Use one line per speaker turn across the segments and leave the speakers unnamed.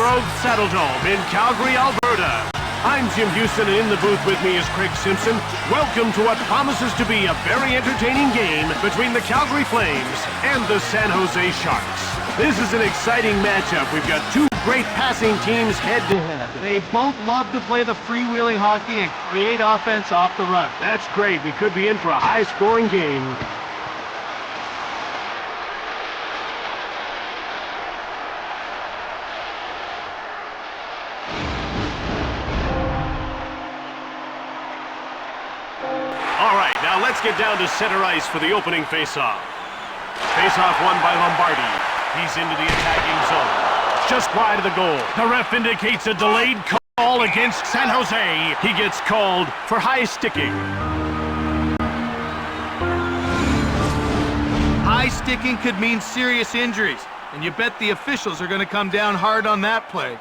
Saddledome in Calgary, Alberta. I'm Jim Houston, and in the booth with me is Craig Simpson. Welcome to what promises to be a very entertaining game between the Calgary Flames and the San Jose Sharks. This is an exciting matchup. We've got two great passing teams head-to-head.
They both love to play the freewheeling hockey and create offense off the run.
That's great. We could be in for a high-scoring game. All right, now let's get down to center ice for the opening face-off. Face-off won by Lombardi. He's into the attacking zone, just wide of the goal. The ref indicates a delayed call against San Jose. He gets called for high sticking.
High sticking could mean serious injuries, and you bet the officials are going to come down hard on that play.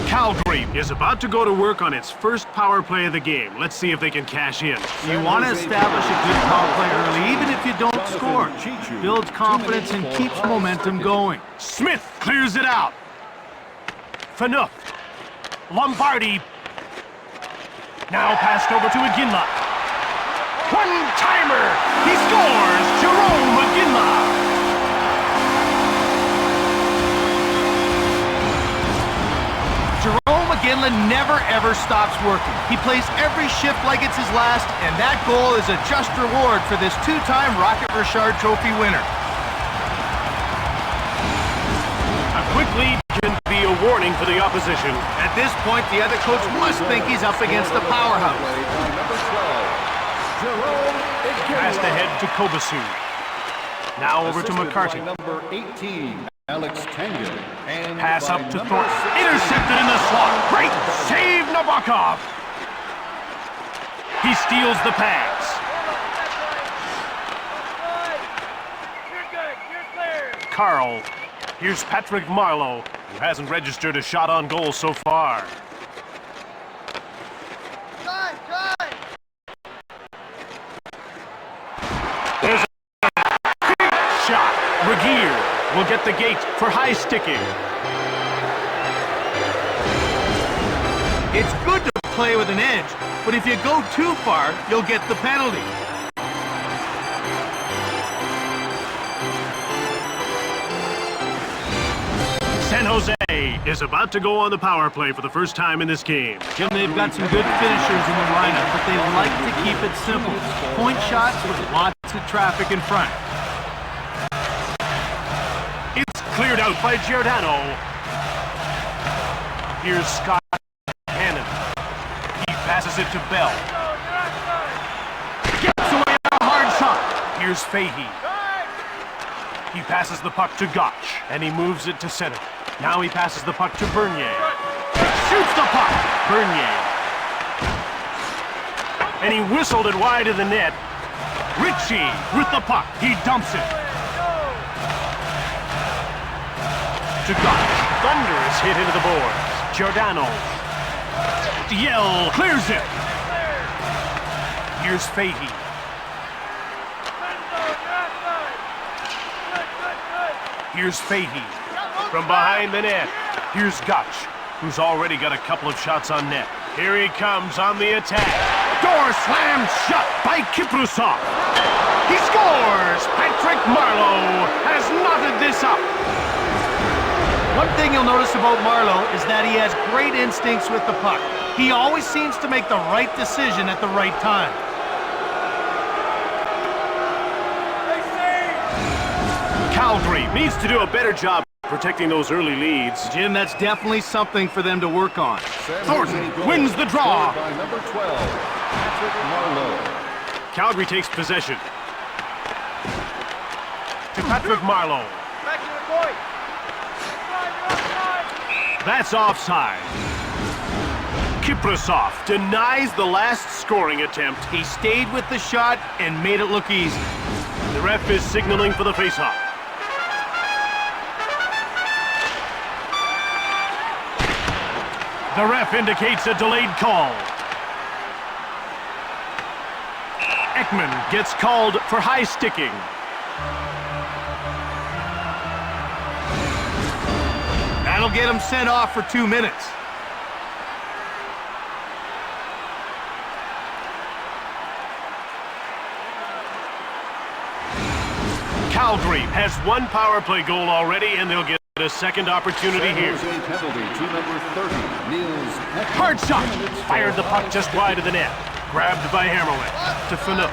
Calgary is about to go to work on its first power play of the game. Let's see if they can cash in.
You want to establish a good power play early, even if you don't score. Builds confidence and keeps momentum going.
Smith clears it out. Fanuc. Lombardi. Now passed over to Iginla. One-timer. He scores. Jerome Iginla.
Jerome Iginla never ever stops working. He plays every shift like it's his last, and that goal is a just reward for this two-time Rocket Richard Trophy winner.
A quick lead can be a warning for the opposition.
At this point, the other coach must think he's up against a powerhouse.
Passed ahead to Kobasu. Now over to McCarty.
Number 18. Alex Tangen.
Pass up to Thornton. Intercepted in the slot. Great save, Nabokov. He steals the pass. Carl. Here's Patrick Marleau, who hasn't registered a shot on goal so far. There's a big shot. Regier will get the gate for high sticking.
It's good to play with an edge, but if you go too far, you'll get the penalty.
San Jose is about to go on the power play for the first time in this game.
Jim, they've got some good finishers in the lineup, but they like to keep it simple. Point shots with lots of traffic in front.
It's cleared out by Giordano. Here's Scott Hannon. He passes it to Bell. Gets away a hard shot. Here's Fahey. He passes the puck to Gotch, and he moves it to center. Now he passes the puck to Bernier. Shoots the puck. Bernier. And he whistled it wide of the net. Ritchie with the puck. He dumps it. To Gotch. Thunder is hit into the boards. Giordano. Yell clears it. Here's Fahey. Here's Fahey. From behind the net. Here's Gotch, who's already got a couple of shots on net. Here he comes on the attack. Door slammed shut by Kiprusov. He scores! Patrick Marleau has knotted this up.
One thing you'll notice about Marleau is that he has great instincts with the puck. He always seems to make the right decision at the right time.
Calgary needs to do a better job protecting those early leads.
Jim, that's definitely something for them to work on.
Thornton wins the draw.
By number 12, Patrick Marleau.
Calgary takes possession. To Patrick Marleau.
Back to the point.
That's offside. Kiprusov denies the last scoring attempt.
He stayed with the shot and made it look easy.
The ref is signaling for the faceoff. The ref indicates a delayed call. Ekman gets called for high sticking.
That'll get him sent off for 2 minutes.
Calgary has one power play goal already, and they'll get a second opportunity here.
Penalty to number 30, Niels.
Hard shot! Fired the puck just wide of the net. Grabbed by Hammerlick to Fanuc.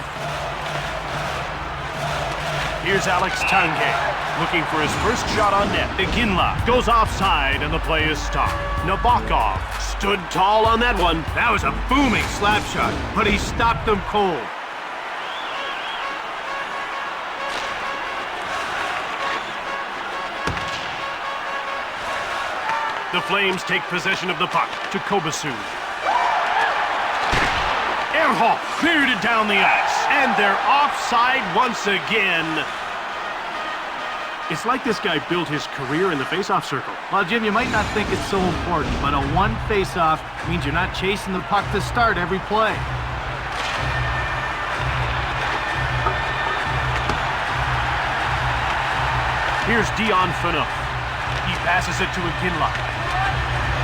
Here's Alex Tanguay looking for his first shot on net. Iginla goes offside, and the play is stopped. Nabokov stood tall on that one.
That was a booming slap shot, but he stopped them cold.
The Flames take possession of the puck to Kobasu. Ehrhoff cleared it down the ice, and they're offside once again. It's like this guy built his career in the faceoff circle.
Well, Jim, you might not think it's so important, but a one faceoff means you're not chasing the puck to start every play.
Here's Dion Fanuc. He passes it to Iginla.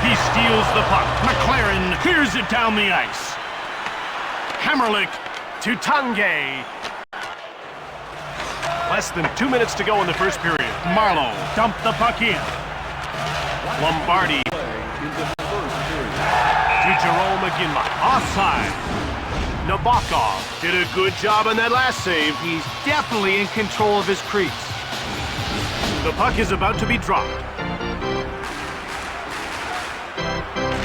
He steals the puck. McLaren clears it down the ice. Hammerlick to Tanguay. Less than 2 minutes to go in the first period. Marlowe dumped the puck in. Lombardi to Jerome Iginla. Offside. Nabokov did a good job on that last save.
He's definitely in control of his crease.
The puck is about to be dropped.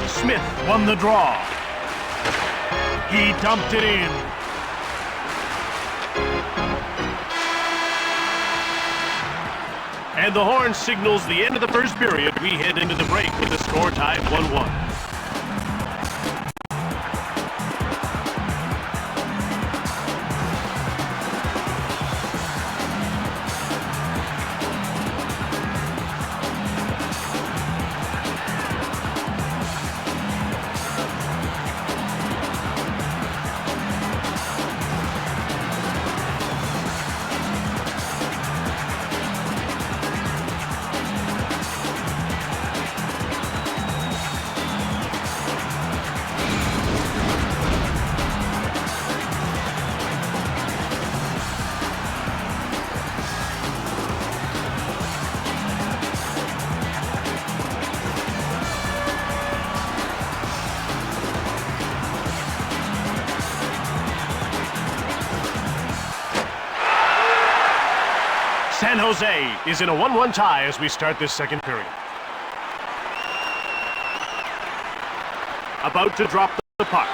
Smith won the draw. He dumped it in. And the horn signals the end of the first period. We head into the break with the score tied 1-1. San Jose is in a 1-1 tie as we start this second period. About to drop the puck.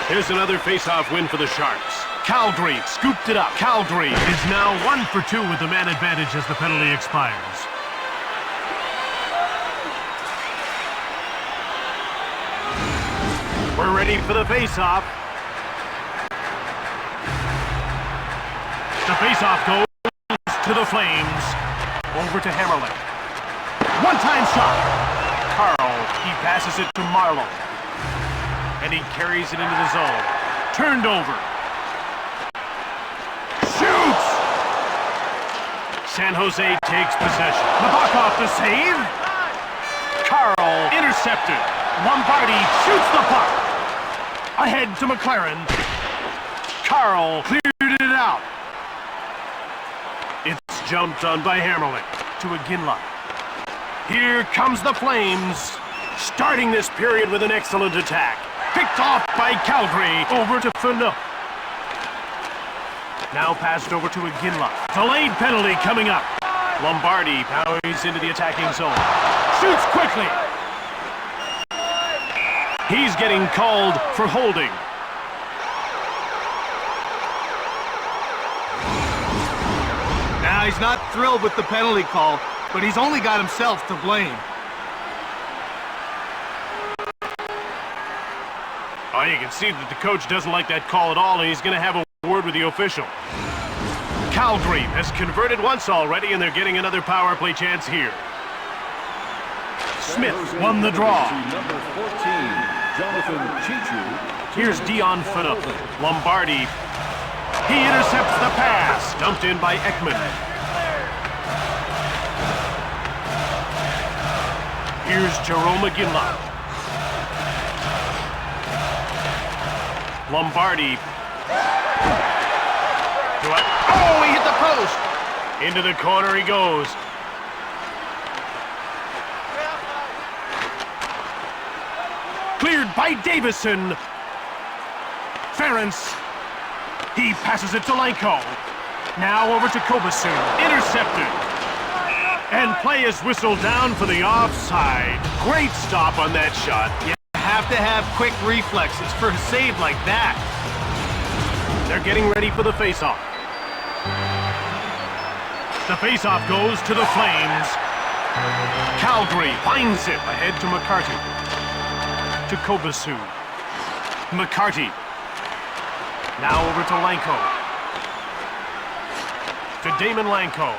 Here's another face-off win for the Sharks. Calgary scooped it up. Calgary is now 1 for 2 with the man advantage as the penalty expires. We're ready for the face-off. The face-off goes to the Flames. Over to Hammerlick. One-time shot. Carl, he passes it to Marlowe. And he carries it into the zone. Turned over. Shoots! San Jose takes possession. Nabokov the save. Carl intercepted. Lombardi shoots the puck. Ahead to McLaren. Carl cleared it out. It's jumped on by Hammerlick to Iginla. Here comes the Flames, starting this period with an excellent attack. Picked off by Calgary, over to Fanuc. Now passed over to Iginla. Delayed penalty coming up. Lombardi powers into the attacking zone. Shoots quickly. He's getting called for holding.
Now, he's not thrilled with the penalty call, but he's only got himself to blame.
Oh, you can see that the coach doesn't like that call at all, and he's going to have a word with the official. Calgary has converted once already, and they're getting another power play chance here. Smith won the draw.
Number 14, Jonathan Chichu.
Here's Dion Fanuc. Lombardi. He intercepts the pass. Dumped in by Ekman. Here's Jerome McGinley. Lombardi.
Oh, he hit the post!
Into the corner he goes. Cleared by Davison. Ference. He passes it to Lanko. Now over to Kobasu. Intercepted. And play is whistled down for the offside. Great stop on that shot.
You have to have quick reflexes for a save like that.
They're getting ready for the face-off. The face-off goes to the Flames. Calgary finds it ahead to McCarty. To Kobasu. McCarty. Now over to Lanko. To Damon Lanko.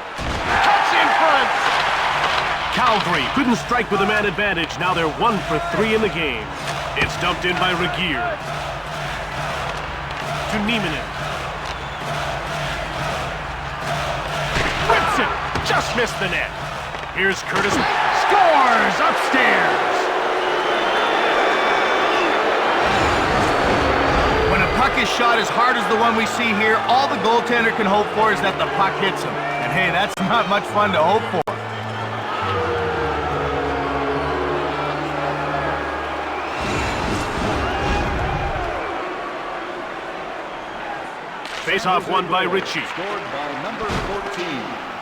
Cuts in front! Calgary couldn't strike with a man advantage. Now they're 1 for 3 in the game. It's dumped in by Regier. To Nieminen. Whips it! Just missed the net. Here's Curtis. Scores! Upstairs!
When a puck is shot as hard as the one we see here, all the goaltender can hope for is that the puck hits him. And hey, that's not much fun to hope for.
Face-off won by Ritchie.
Scored by number 14,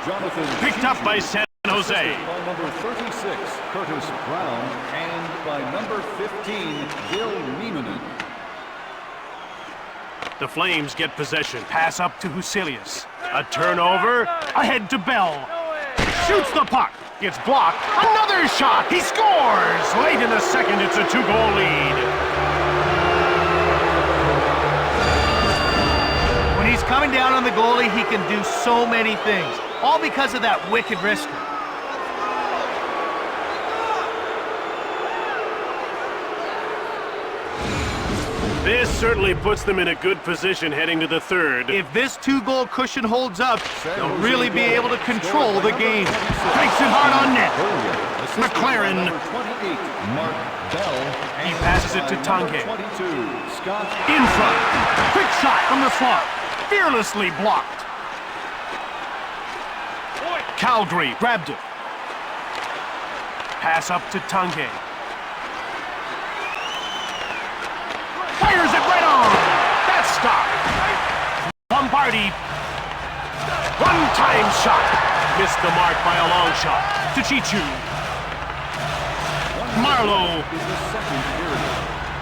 Jonathan.
Picked up by San Jose.
By number 36, Curtis Brown. And by number 15, Bill Nieminen.
The Flames get possession. Pass up to Huselius. A turnover. Ahead to Bell. Shoots the puck. It's blocked. Another shot. He scores. Late in the second, it's a 2-goal lead.
When he's coming down on the goalie, he can do so many things. All because of that wicked wrister.
This certainly puts them in a good position heading to the third.
If this 2-goal cushion holds up, they'll really be able to control the game.
Breaks it hard on net. McLaren.
Number 28, Mark Bell.
He passes it to Tange.
22, Scott.
In front. Quick shot from the slot. Fearlessly blocked. Calgary grabbed it. Pass up to Tange. Fires it right on. That's stopped. Lombardi. One-time shot. Missed the mark by a long shot. To Chichu. Marlowe.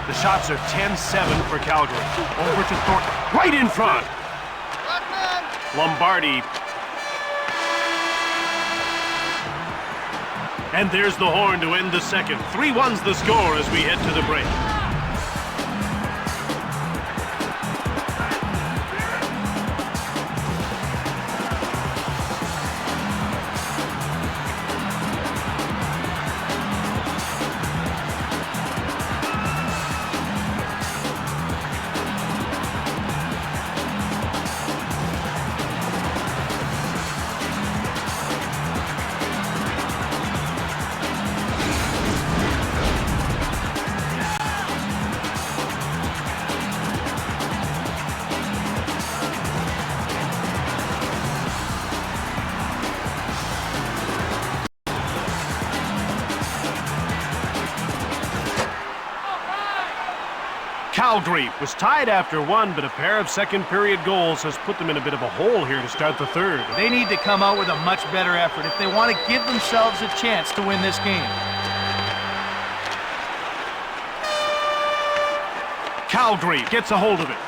The shots are 10-7 for Calgary. Over to Thornton. Right in front. Lombardi. And there's the horn to end the second. 3-1's the score as we head to the break. Calgary was tied after one, but a pair of second-period goals has put them in a bit of a hole here to start the third.
They need to come out with a much better effort if they want to give themselves a chance to win this game.
Calgary gets a hold of it.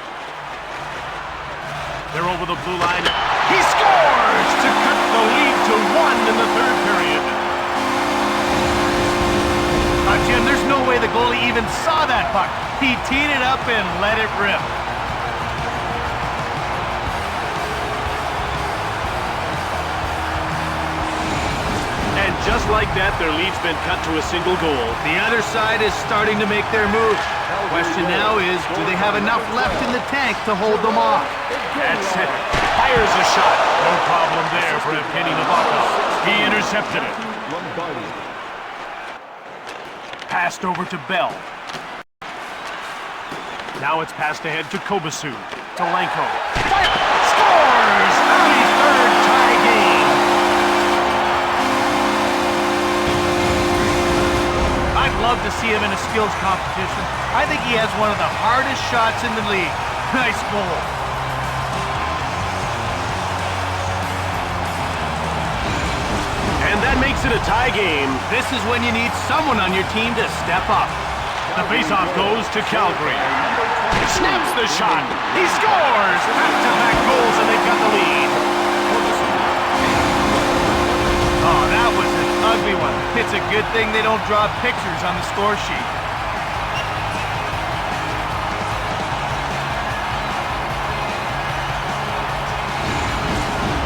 They're over the blue line. He scores to cut the lead to 1 in the third period.
Jim, there's no way the goalie even saw that puck. He teed it up and let it rip.
And just like that, their lead's been cut to a single goal.
The other side is starting to make their move. The question now is, do they have enough left in the tank to hold them off?
That's it. Fires a shot. No problem there for Evgeny Nabokov. He intercepted it. Passed over to Bell. Now it's passed ahead to Kobasu. To Lanko. Fire! Scores! Early third tie game.
I'd love to see him in a skills competition. I think he has one of the hardest shots in the league. Nice goal.
And that makes it a tie game.
This is when you need someone on your team to step up.
The faceoff goes to Calgary. Snaps the shot. He scores! Back-to-back goals and they've got the lead.
Oh, that was an ugly one. It's a good thing they don't draw pictures on the score sheet.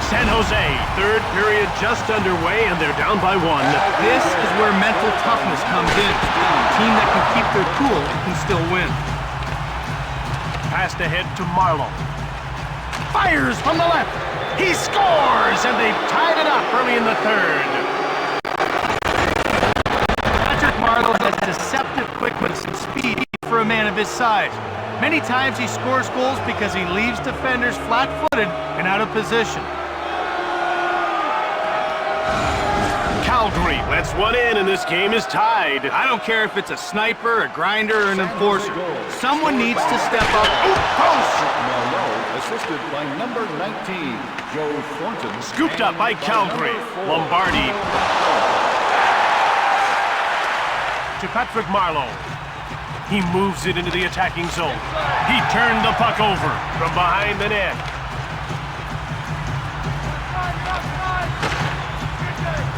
San Jose, third period just underway, and they're down by 1.
This is where mental toughness comes in. A team that can keep their cool can still win.
Passed ahead to Marlowe. Fires from the left. He scores, and they've tied it up early in the third.
Marlowe has deceptive quickness and speed for a man of his size. Many times he scores goals because he leaves defenders flat-footed and out of position.
Calgary lets one in, and this game is tied.
I don't care if it's a sniper, a grinder, or an enforcer. Someone needs to step up.
Ooh, post!
Marlowe, assisted by number 19, Joe Thornton.
Scooped up by Calgary. Lombardi. To Patrick Marlowe. He moves it into the attacking zone. He turned the puck over from behind the net.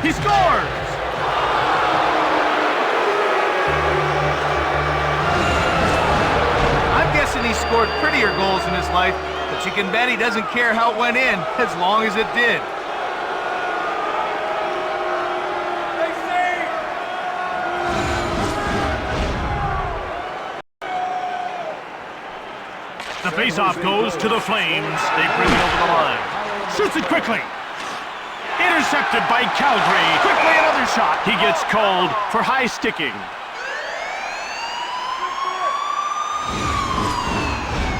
He scores!
I'm guessing he scored prettier goals in his life, but you can bet he doesn't care how it went in as long as it did.
The faceoff goes to the Flames. They bring it over the line. Shoots it quickly. Intercepted by Calgary. Quickly another shot. He gets called for high sticking.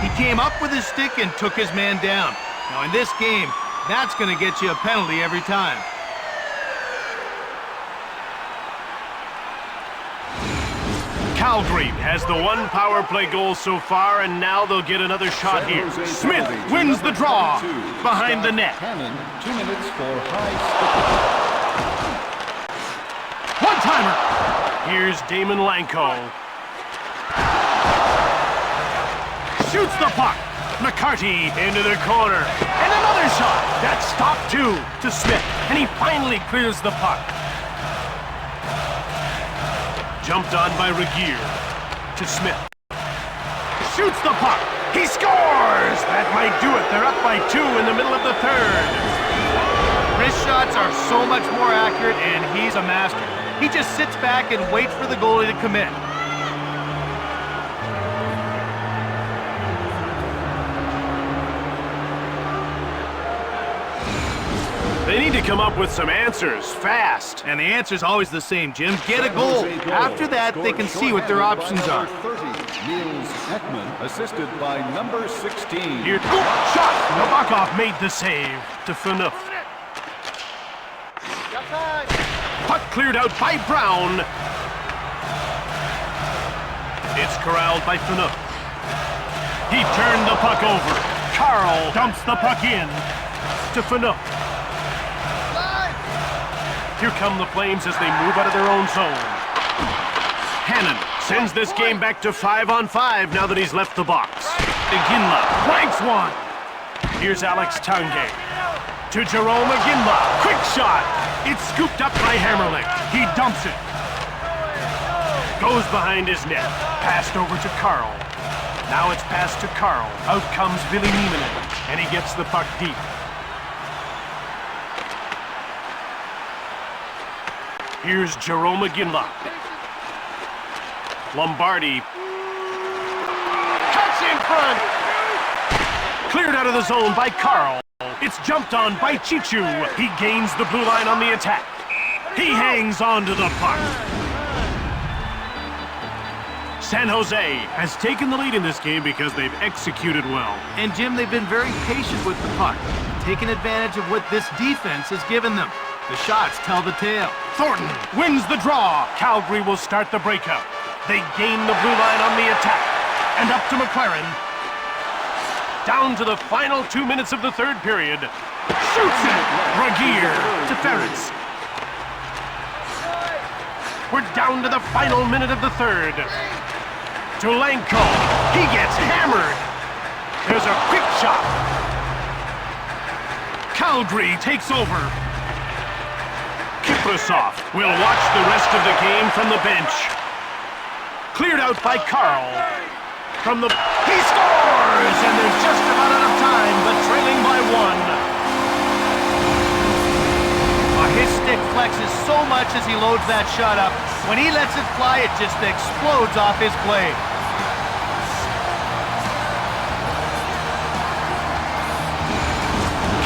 He came up with his stick and took his man down. Now in this game, that's going to get you a penalty every time.
Calgary has the one power play goal so far, and now they'll get another shot here. Smith wins the draw behind the net.
2 minutes for high
One-timer. Here's Damon Lanko. Shoots the puck. McCarty into the corner. And another shot. That's stopped too to Smith. And he finally clears the puck. Jumped on by Regier. To Smith. Shoots the puck. He scores! That might do it. They're up by 2 in the middle of the third.
Wrist shots are so much more accurate, and he's a master. He just sits back and waits for the goalie to commit.
They need to come up with some answers fast.
And the answer's always the same, Jim. Get a goal. After that, they can see what their options are.
30, Niels Ekman, assisted by number 16.
Here, shot! Nabokov made the save to Phaneuf. Puck cleared out by Brown. It's corralled by Phaneuf. He turned the puck over. Carl dumps the puck in to Phaneuf. Here come the Flames as they move out of their own zone. Hannon sends this game back to 5-on-5 now that he's left the box. Iginla ranks one. Here's Alex Tanguay. To Jerome Iginla. Quick shot. It's scooped up by Hammerlich. He dumps it. Goes behind his net. Passed over to Carl. Now it's passed to Carl. Out comes Ville Nieminen. And he gets the puck deep. Here's Jerome Iginla. Lombardi. Cuts in front. Cleared out of the zone by Carl. It's jumped on by Chichu. He gains the blue line on the attack. He hangs on to the puck. San Jose has taken the lead in this game because they've executed well.
And Jim, they've been very patient with the puck, taking advantage of what this defense has given them. The shots tell the tale.
Thornton wins the draw. Calgary will start the breakup. They gain the blue line on the attack. And up to McLaren. Down to the final 2 minutes of the third period. Shoots it! Braguier to Ferris. We're down to the final minute of the third. To Lenko. He gets hammered. There's a quick shot. Calgary takes over. Kiprasov will watch the rest of the game from the bench. Cleared out by Carl. From the... He scores! And they're just about out of time, but trailing by one.
His stick flexes so much as he loads that shot up. When he lets it fly, it just explodes off his blade.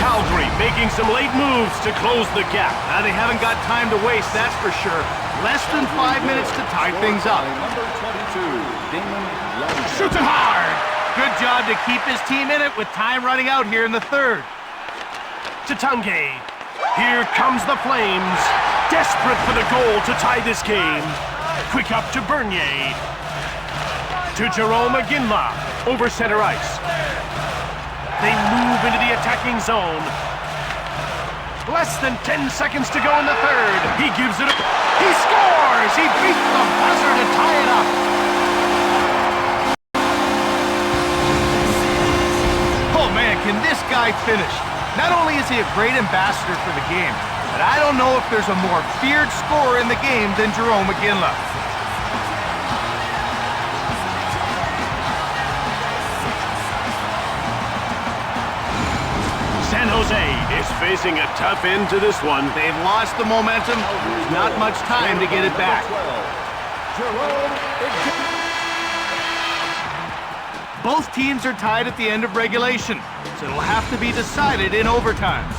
Calgary making some late moves to close the gap.
Now they haven't got time to waste, that's for sure. Less than 5 minutes to tie things up.
Number 22, Damon Levy.
Shoots it hard.
Good job to keep his team in it with time running out here in the third.
Tatange. Here comes the Flames. Desperate for the goal to tie this game. Quick up to Bernier. To Jerome McGinley. Over center ice. They move into the attacking zone. Less than 10 seconds to go in the third. He gives it up. He scores! He beat the buzzer to tie it up.
Oh man, can this guy finish? Not only is he a great ambassador for the game, but I don't know if there's a more feared scorer in the game than Jerome McGinley.
San Jose is facing a tough end to this one.
They've lost the momentum. There's not much time to get it back. Both teams are tied at the end of regulation, so it'll have to be decided in overtime.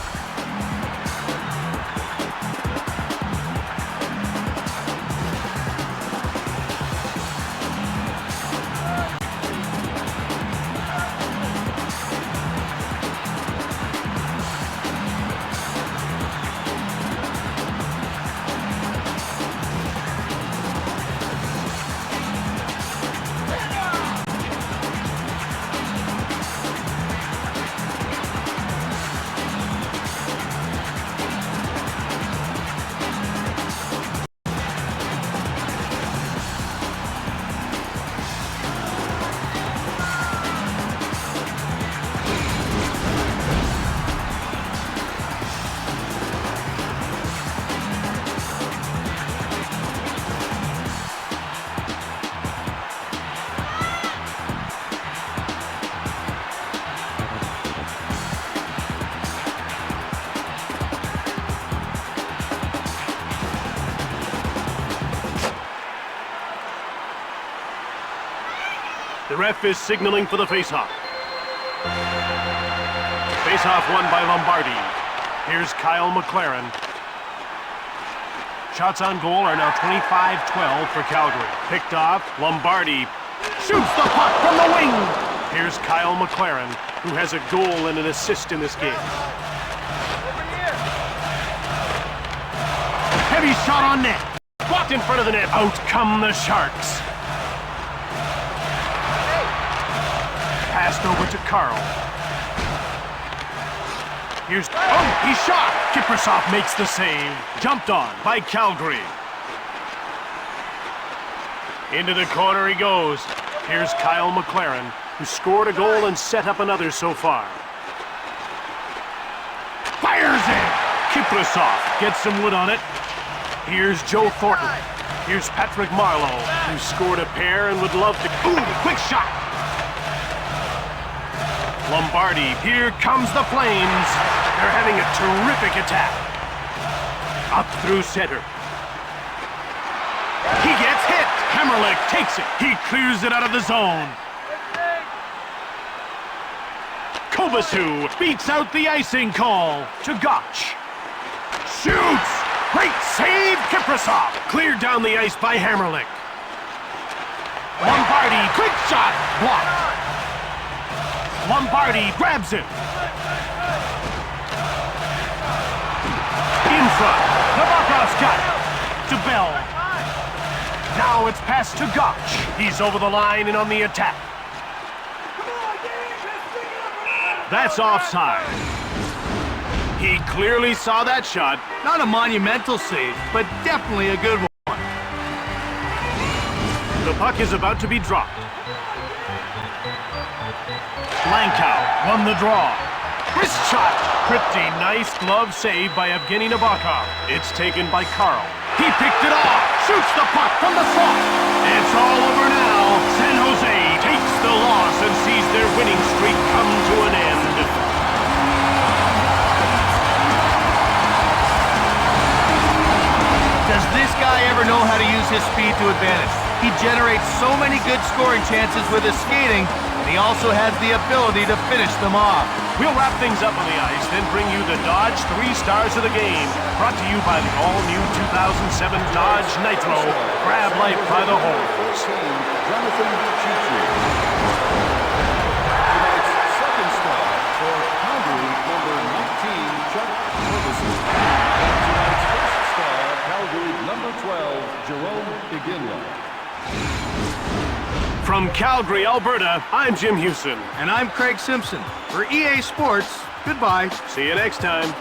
The ref is signaling for the faceoff. Faceoff won by Lombardi. Here's Kyle McLaren. Shots on goal are now 25-12 for Calgary. Picked off, Lombardi shoots the puck from the wing. Here's Kyle McLaren, who has a goal and an assist in this game. Heavy shot on net. Blocked in front of the net. Out come the Sharks. Passed over to Carl. Here's... Oh, he shot! Kiprasov makes the save. Jumped on by Calgary. Into the corner he goes. Here's Kyle McLaren, who scored a goal and set up another so far. Fires it! Kiprasov gets some wood on it. Here's Joe Thornton. Here's Patrick Marleau, who scored a pair and would love to... Ooh, quick shot! Lombardi, here comes the Flames. They're having a terrific attack. Up through center. He gets hit. Hammerlick takes it. He clears it out of the zone. Kovasu beats out the icing call to Gotch. Shoots! Great save, Kiprasov. Cleared down the ice by Hammerlick. Lombardi, quick shot, blocked. Lombardi grabs it. In front, Nabokov's got it. To Bell. Now it's passed to Gotch. He's over the line and on the attack. That's offside. He clearly saw that shot.
Not a monumental save, but definitely a good one.
The puck is about to be dropped. Blankow won the draw. Wrist shot. Pretty nice glove save by Evgeny Nabokov. It's taken by Carl. He picked it off. Shoots the puck from the slot. It's all over now. San Jose takes the loss and sees their winning streak come to an end.
Does this guy ever know how to use his speed to advantage? He generates so many good scoring chances with his skating, and he also has the ability to finish them off.
We'll wrap things up on the ice, then bring you the Dodge 3 Stars of the Game. Brought to you by the all-new 2007 Dodge Nitro. Grab life by the horns.
Jonathan Chichu. Tonight's second star for Calgary, number 19, Chuck Ferguson. And tonight's first star, Calgary, number 12, Jerome Iginla.
From Calgary, Alberta, I'm Jim Houston.
And I'm Craig Simpson. For EA Sports, goodbye.
See you next time.